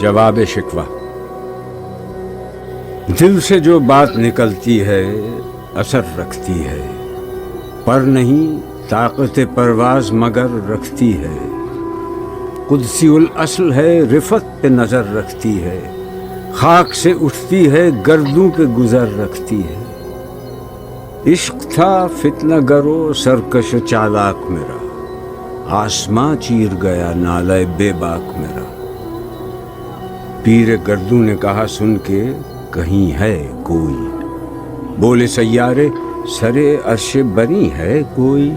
جواب شکوہ۔ دل سے جو بات نکلتی ہے اثر رکھتی ہے، پر نہیں طاقت پرواز مگر رکھتی ہے۔ قدسی الاصل ہے، رفت پہ نظر رکھتی ہے، خاک سے اٹھتی ہے گردوں پہ گزر رکھتی ہے۔ عشق تھا فتنہ گرو سرکش چالاک میرا، آسماں چیر گیا نالے بے باک میرا۔ پیر گردوں نے کہا سن کے کہیں ہے کوئی، بولے سیارے سرے عرش بری ہے کوئی۔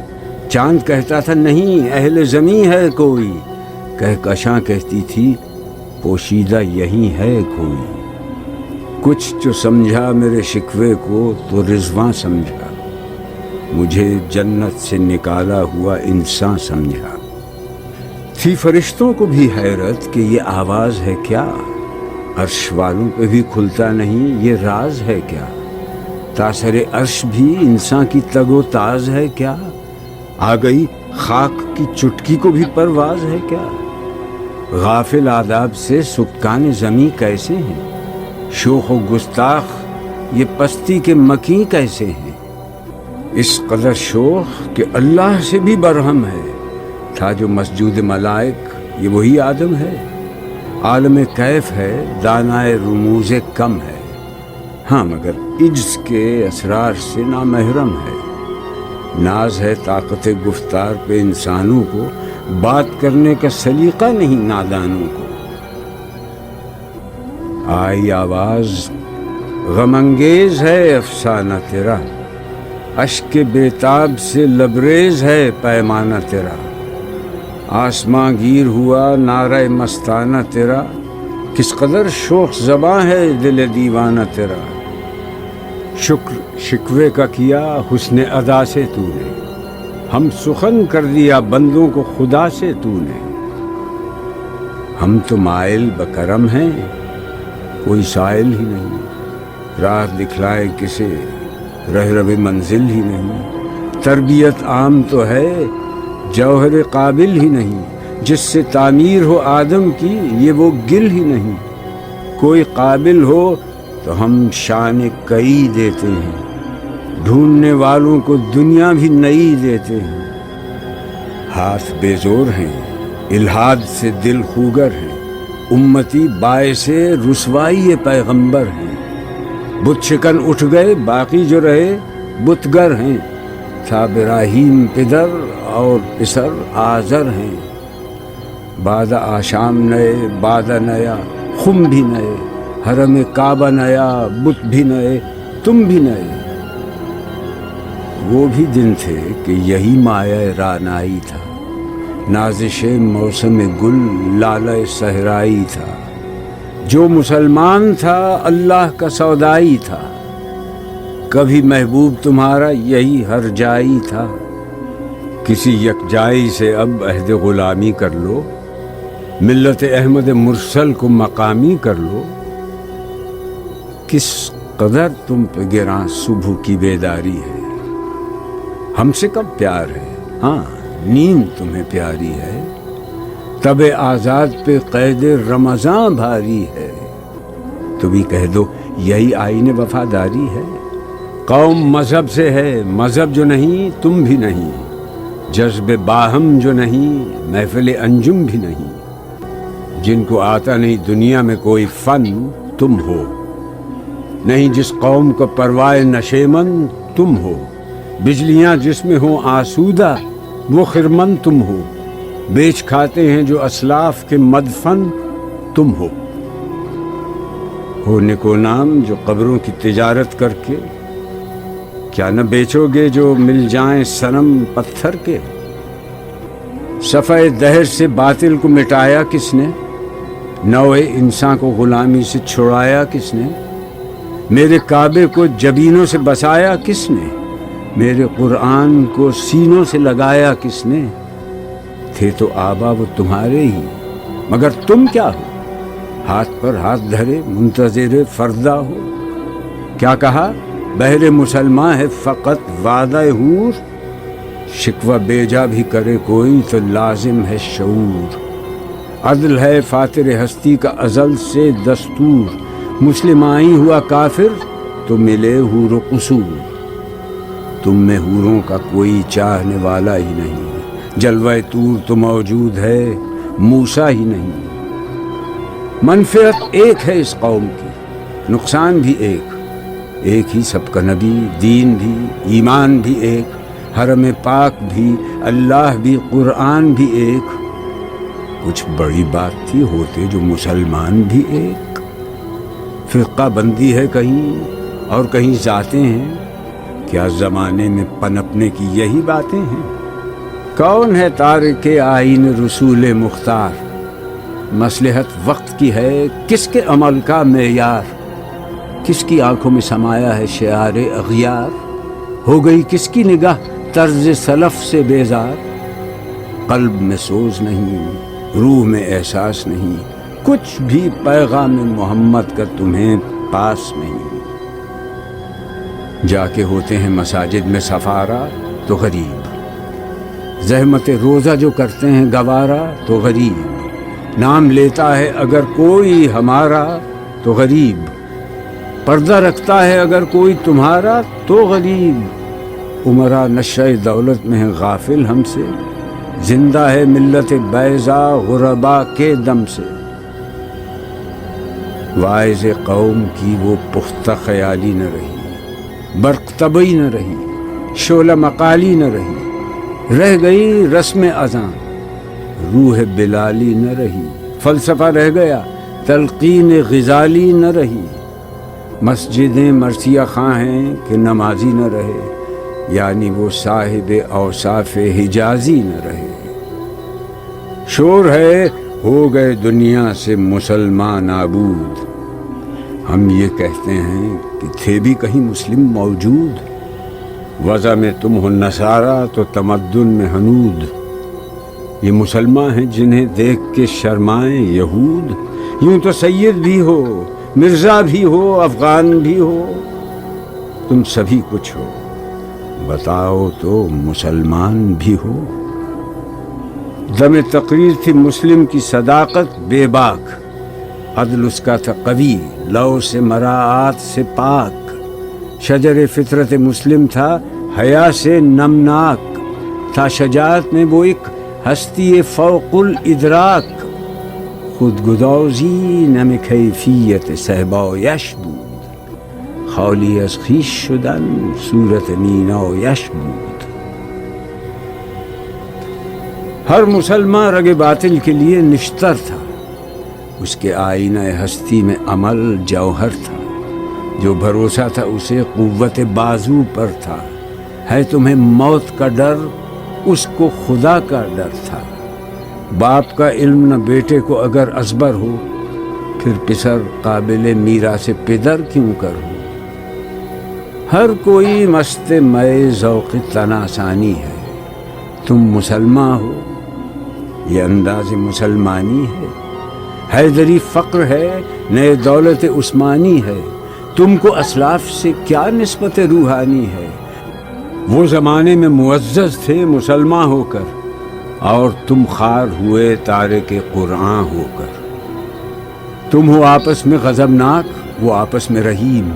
چاند کہتا تھا نہیں اہل زمیں ہے کوئی، کہکشاں کہتی تھی پوشیدہ یہی ہے کوئی۔ کچھ جو سمجھا میرے شکوے کو تو رضواں سمجھا، مجھے جنت سے نکالا ہوا انسان سمجھا۔ تھی فرشتوں کو بھی حیرت کہ یہ آواز ہے کیا، عرش والوں پہ بھی کھلتا نہیں یہ راز ہے کیا۔ تاثر عرش بھی انسان کی تگ و تاز ہے کیا، آ گئی خاک کی چٹکی کو بھی پرواز ہے کیا۔ غافل آداب سے سکان زمیں کیسے ہیں، شوخ و گستاخ یہ پستی کے مکیں کیسے ہیں۔ اس قدر شوخ کہ اللہ سے بھی برہم ہے، تھا جو مسجود ملائک یہ وہی آدم ہے۔ عالم کیف ہے دانائے رموز کم ہے، ہاں مگر عجز کے اسرار سے نامحرم ہے۔ ناز ہے طاقت گفتار پہ انسانوں کو، بات کرنے کا سلیقہ نہیں نادانوں کو۔ آئی آواز غم انگیز ہے افسانہ تیرا، اشک بیتاب سے لبریز ہے پیمانہ تیرا۔ آسماں گیر ہوا نعرہ مستانہ تیرا، کس قدر شوخ زباں ہے دل دیوانہ تیرا۔ شکر شکوے کا کیا حسن ادا سے تو نے، ہم سخن کر دیا بندوں کو خدا سے تو نے۔ ہم تو مائل بکرم ہیں کوئی سائل ہی نہیں، راہ دکھلائے کسے رہ منزل ہی نہیں۔ تربیت عام تو ہے جوہر قابل ہی نہیں، جس سے تعمیر ہو آدم کی یہ وہ گل ہی نہیں۔ کوئی قابل ہو تو ہم شان کئی دیتے ہیں، ڈھونڈنے والوں کو دنیا بھی نئی دیتے ہیں۔ ہاتھ بے زور ہیں الہاد سے دل خوگر ہیں، امتی باعث رسوائی پیغمبر ہیں۔ بت شکن اٹھ گئے باقی جو رہے بتگر ہیں، تھا ابراہیم پدر اور پسر آزر ہیں۔ بعد آشام نئے بعد نیا خم بھی نئے، حرم کعبہ نیا بت بھی نئے تم بھی نئے۔ وہ بھی دن تھے کہ یہی مایہ رانائی تھا، نازش موسم گل لالہ صحرائی تھا۔ جو مسلمان تھا اللہ کا سودائی تھا، کبھی محبوب تمہارا یہی ہر جائی تھا۔ کسی یکجائی سے اب عہد غلامی کر لو، ملت احمد مرسل کو مقامی کر لو۔ کس قدر تم پہ گراں صبح کی بیداری ہے، ہم سے کب پیار ہے، ہاں نیند تمہیں پیاری ہے۔ تب آزاد پہ قید رمضاں بھاری ہے، تو بھی کہہ دو یہی آئین وفاداری ہے۔ قوم مذہب سے ہے مذہب جو نہیں تم بھی نہیں، جذب باہم جو نہیں محفل انجم بھی نہیں۔ جن کو آتا نہیں دنیا میں کوئی فن تم ہو، نہیں جس قوم کو پروائے نشیمن تم ہو۔ بجلیاں جس میں ہوں آسودہ وہ خرمن تم ہو، بیچ کھاتے ہیں جو اسلاف کے مدفن تم ہو۔ نکو نام جو قبروں کی تجارت کر کے، کیا نہ بیچو گے جو مل جائیں صنم پتھر کے۔ صفحہ دہر سے باطل کو مٹایا کس نے، نوع انسان کو غلامی سے چھڑایا کس نے۔ میرے کعبے کو جبینوں سے بسایا کس نے، میرے قرآن کو سینوں سے لگایا کس نے۔ تھے تو آبا وہ تمہارے ہی، مگر تم کیا ہو، ہاتھ پر ہاتھ دھرے منتظر فردا ہو۔ کیا کہا بہر مسلمان ہے فقط وعدہ حور، شکوہ بیجا بھی کرے کوئی تو لازم ہے شعور۔ عدل ہے فاتر ہستی کا ازل سے دستور، مسلم آئی ہوا کافر تو ملے حور و قصور۔ تم میں حوروں کا کوئی چاہنے والا ہی نہیں، جلوہ طور تو موجود ہے موسیٰ ہی نہیں۔ منفعت ایک ہے اس قوم کی، نقصان بھی ایک ہی سب کا نبی، دین بھی، ایمان بھی ایک، حرم پاک بھی، اللہ بھی، قرآن بھی ایک۔ کچھ بڑی بات تھی ہوتے جو مسلمان بھی ایک۔ فرقہ بندی ہے کہیں اور کہیں ذاتیں ہیں، کیا زمانے میں پنپنے کی یہی باتیں ہیں؟ کون ہے تارک آئین رسول مختار؟ مصلحت وقت کی ہے کس کے عمل کا معیار؟ کس کی آنکھوں میں سمایا ہے شعار اغیار؟ ہو گئی کس کی نگاہ طرز سلف سے بیزار؟ قلب میں سوز نہیں، روح میں احساس نہیں، کچھ بھی پیغام محمد کا تمہیں پاس نہیں۔ جا کے ہوتے ہیں مساجد میں سفارا تو غریب، زحمت روزہ جو کرتے ہیں گوارا تو غریب، نام لیتا ہے اگر کوئی ہمارا تو غریب، پردہ رکھتا ہے اگر کوئی تمہارا تو غریب۔ عمرہ نشہ دولت میں ہے غافل ہم سے، زندہ ہے ملت بیضا غربا کے دم سے۔ واعظ قوم کی وہ پختہ خیالی نہ رہی، برق طبعی نہ رہی، شعلہ مقالی نہ رہی، رہ گئی رسم اذان، روح بلالی نہ رہی، فلسفہ رہ گیا، تلقین غزالی نہ رہی۔ مسجدیں مرثیہ خواں ہیں کہ نمازی نہ رہے، یعنی وہ صاحب اوصاف حجازی نہ رہے۔ شور ہے ہو گئے دنیا سے مسلمان نابود، ہم یہ کہتے ہیں کہ تھے بھی کہیں مسلم موجود، وضع میں تم ہو نصارہ تو تمدن میں ہنود۔ یہ مسلمان ہیں جنہیں دیکھ کے شرمائیں یہود، یوں تو سید بھی ہو، مرزا بھی ہو، افغان بھی ہو، تم سبھی کچھ ہو، بتاؤ تو مسلمان بھی ہو۔ دم تقریر تھی مسلم کی صداقت بے باک، عدل اس کا تھا قوی، لو سے مراعات سے پاک، شجر فطرت مسلم تھا حیا سے نمناک، تھا شجاعت میں وہ ایک ہستی فوق الادراک، خود گدازی نم کیفیت صحبایش بود، خالی از خویش شدن صورت مینایش بود۔ ہر مسلمان رگ باطل کے لیے نشتر تھا، اس کے آئینہ ہستی میں عمل جوہر تھا، جو بھروسہ تھا اسے قوت بازو پر تھا، ہے تمہیں موت کا ڈر، اس کو خدا کا ڈر تھا۔ باپ کا علم نہ بیٹے کو اگر ازبر ہو، پھر پسر قابل میراث پدر کیوں کر ہو۔ ہر کوئی مست مئے ذوق تناسانی ہے، تم مسلمان ہو، یہ انداز مسلمانی ہے۔ حیدری فقر ہے، نئے دولت عثمانی ہے، تم کو اسلاف سے کیا نسبت روحانی ہے۔ وہ زمانے میں معزز تھے مسلمان ہو کر، اور تم خوار ہوئے تارک قرآن ہو کر۔ تم ہو آپس میں غضبناک، وہ آپس میں رحیم،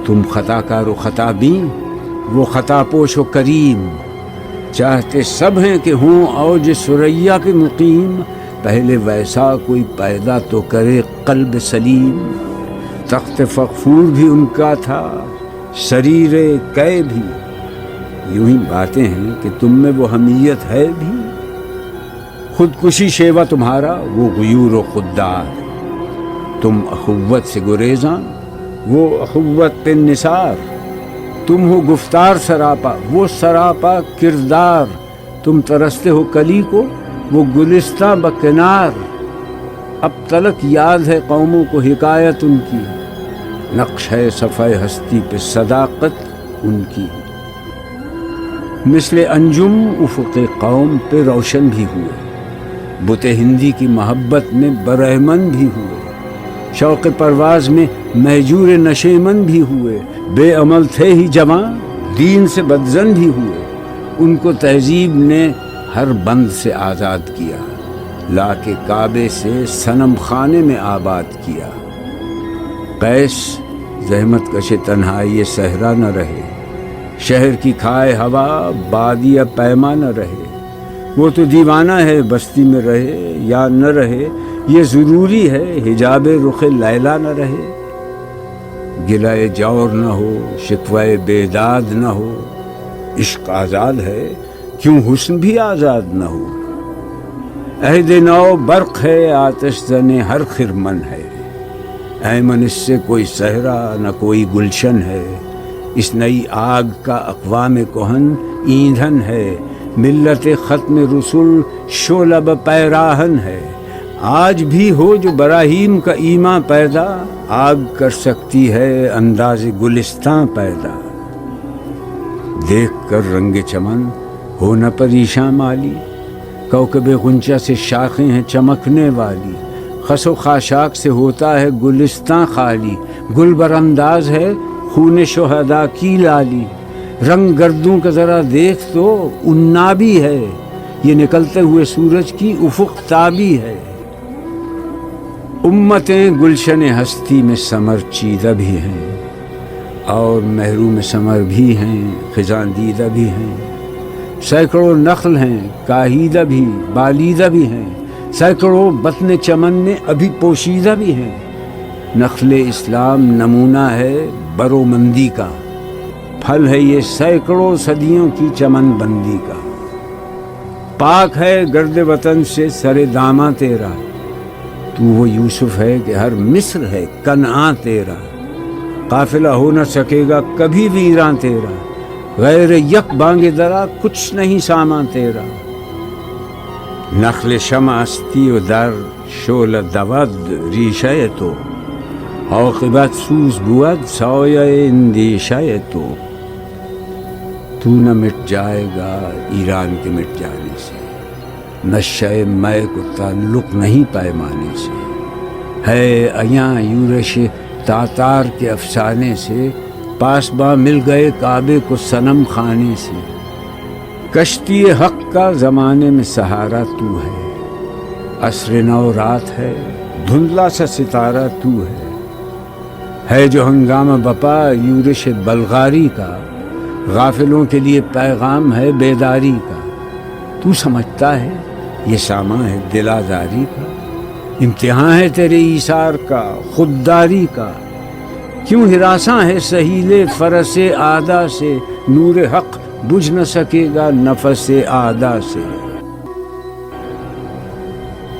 تم خطا کار و خطا بین، وہ خطا پوش و کریم۔ چاہتے سب ہیں کہ ہوں اوج ثریا پہ مقیم، پہلے ویسا کوئی پیدا تو کرے قلب سلیم۔ تخت فغفور بھی ان کا تھا، سریر قے بھی، یوں ہی باتیں ہیں کہ تم میں وہ حمیت ہے بھی۔ خودکشی شیوا تمہارا، وہ غیور و خوددار، تم اخوت سے گریزاں، وہ اخوت پہ نثار۔ تم ہو گفتار سراپا، وہ سراپا کردار، تم ترستے ہو کلی کو، وہ گلستہ بکنار۔ اب تلک یاد ہے قوموں کو حکایت ان کی، نقش ہے صفحہ ہستی پہ صداقت ان کی۔ مثل انجم افق قوم پہ روشن بھی ہوئے، بت ہندی کی محبت میں برہمن بھی ہوئے، شوق پرواز میں مہجور نشیمن بھی ہوئے، بے عمل تھے ہی جوان، دین سے بدزن بھی ہوئے، ان کو تہذیب نے ہر بند سے آزاد کیا، لا کے کعبے سے صنم خانے میں آباد کیا۔ قیس زحمت کش تنہائی صحرا نہ رہے، شہر کی کھائے ہوا بادی پیما نہ رہے۔ وہ تو دیوانہ ہے بستی میں رہے یا نہ رہے، یہ ضروری ہے حجاب رخ لیلا نہ رہے۔ گلائے جور نہ ہو، شکوائے بیداد نہ ہو، عشق آزاد ہے کیوں حسن بھی آزاد نہ ہو۔ عہد نو برق ہے آتش زن ہر خرمن ہے، ایمن اس سے کوئی صحرا نہ کوئی گلشن ہے۔ اس نئی آگ کا اقوام کہن ایندھن ہے، ملت ختم رسول شعلہ پیراہن ہے۔ آج بھی ہو جو براہیم کا ایمان پیدا، آگ کر سکتی ہے انداز گلستان پیدا۔ دیکھ کر رنگ چمن ہو نہ پریشاں مالی، کوکب غنچہ سے شاخیں ہیں چمکنے والی۔ خس و خاشاک سے ہوتا ہے گلستان خالی، گل برانداز ہے خون شہداء کی لالی۔ رنگ گردوں کا ذرا دیکھ تو انابی ہے، یہ نکلتے ہوئے سورج کی افق تابی ہے۔ امتیں گلشن ہستی میں سمر چیدہ بھی ہیں، اور محروم ثمر بھی ہیں خزاں دیدہ بھی ہیں۔ سینکڑوں نخل ہیں کاہیدہ بھی بالیدہ بھی ہیں، سینکڑوں بطن چمن میں ابھی پوشیدہ بھی ہیں۔ نخل اسلام نمونہ ہے برومندی کا، پھل ہے یہ سینکڑوں صدیوں کی چمن بندی کا۔ پاک ہے گرد وطن سے سر داماں تیرا، تو وہ یوسف ہے کہ ہر مصر ہے کنعان تیرا۔ قافلہ ہو نہ سکے گا کبھی ویراں تیرا، غیر یک بانگ درا کچھ نہیں سامان تیرا۔ نخل شمع استی و در شعلہ دود ریشہ تو، عاقبت سوز بود سایہ اندیشہ تو۔ تو نہ مٹ جائے گا ایران کے مٹ جانے سے، نشہ میں کو تعلق نہیں پیمانے سے۔ ہے ایاں یورش تاتار کے افسانے سے، پاسباں مل گئے کعبے کو صنم خانے سے۔ کشتی حق کا زمانے میں سہارا تو ہے، عصر نو رات ہے دھندلا سا ستارہ تو ہے جو ہنگامہ بپا یورش بلغاری کا، غافلوں کے لیے پیغام ہے بیداری کا۔ تو سمجھتا ہے یہ سامان ہے دل آزاری کا، امتحان ہے تیرے ایثار کا خودداری کا۔ کیوں ہراساں ہے سہیل فرس آدا سے، نور حق بجھ نہ سکے گا نفس آدا سے۔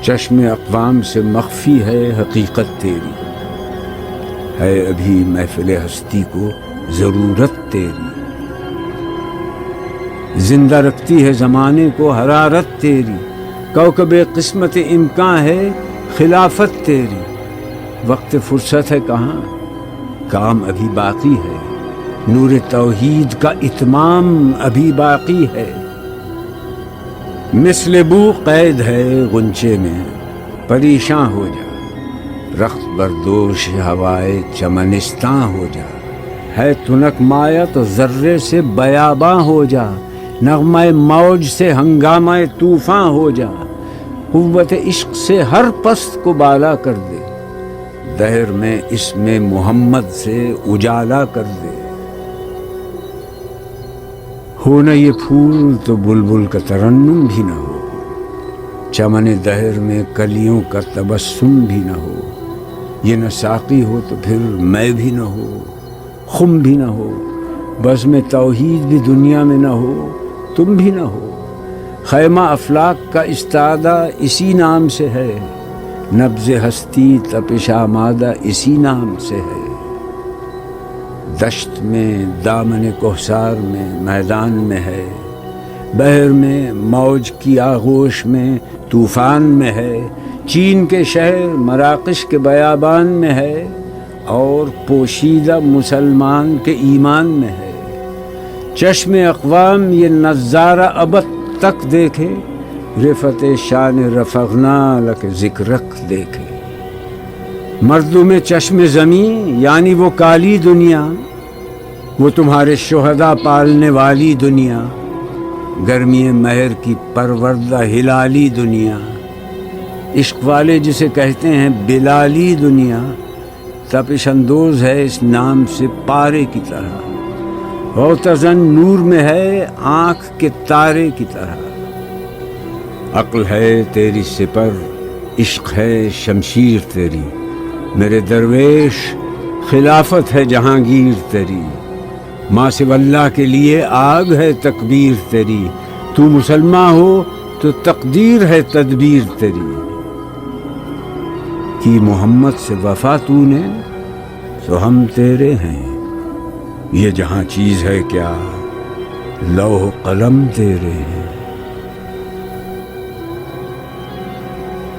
چشم اقوام سے مخفی ہے حقیقت تیری، ہے ابھی محفل ہستی کو ضرورت تیری۔ زندہ رکھتی ہے زمانے کو حرارت تیری، کوکب قسمت امکان ہے خلافت تیری۔ وقت فرصت ہے کہاں، کام ابھی باقی ہے، نور توحید کا اتمام ابھی باقی ہے۔ مثل بو قید ہے غنچے میں پریشاں ہو جا، رخت بردوش ہوائے چمنستاں ہو جا۔ ہے تنک مایا تو ذرے سے بیاباں ہو جا، نغمہ موج سے ہنگامہ طوفاں ہو جا۔ قوت عشق سے ہر پست کو بالا کر دے، دہر میں اس میں محمد سے اجالا کر دے۔ ہو نہ یہ پھول تو بلبل کا ترنم بھی نہ ہو، چمن دہر میں کلیوں کا تبسم بھی نہ ہو۔ یہ نہ ساقی ہو تو پھر میں بھی نہ ہو، خم بھی نہ ہو، بزم توحید بھی دنیا میں نہ ہو، تم بھی نہ ہو۔ خیمہ افلاک کا استادہ اسی نام سے ہے، نبض ہستی تپش آمادہ اسی نام سے ہے۔ دشت میں دامن کوثر میں میدان میں ہے، بحر میں موج کی آغوش میں طوفان میں ہے۔ چین کے شہر مراکش کے بیابان میں ہے، اور پوشیدہ مسلمان کے ایمان میں ہے۔ چشم اقوام یہ نظارہ ابد تک دیکھے، رفت شان رفعنا لک ذکرک دیکھے۔ مردوں میں چشم زمین یعنی وہ کالی دنیا، وہ تمہارے شہداء پالنے والی دنیا، گرمی مہر کی پروردہ ہلالی دنیا۔ عشق والے جسے کہتے ہیں بلالی دنیا، تپش اندوز ہے اس نام سے پارے کی طرح، غوطہ نور میں ہے آنکھ کے تارے کی طرح۔ عقل ہے تیری سپر، عشق ہے شمشیر تیری، میرے درویش خلافت ہے جہانگیر تیری، ماں سے اللہ کے لیے آگ ہے تکبیر تیری، تو مسلمان ہو تو تقدیر ہے تدبیر تیری، کی محمد سے وفا تو نے تو ہم تیرے ہیں، یہ جہاں چیز ہے کیا لوح قلم تیرے ہیں۔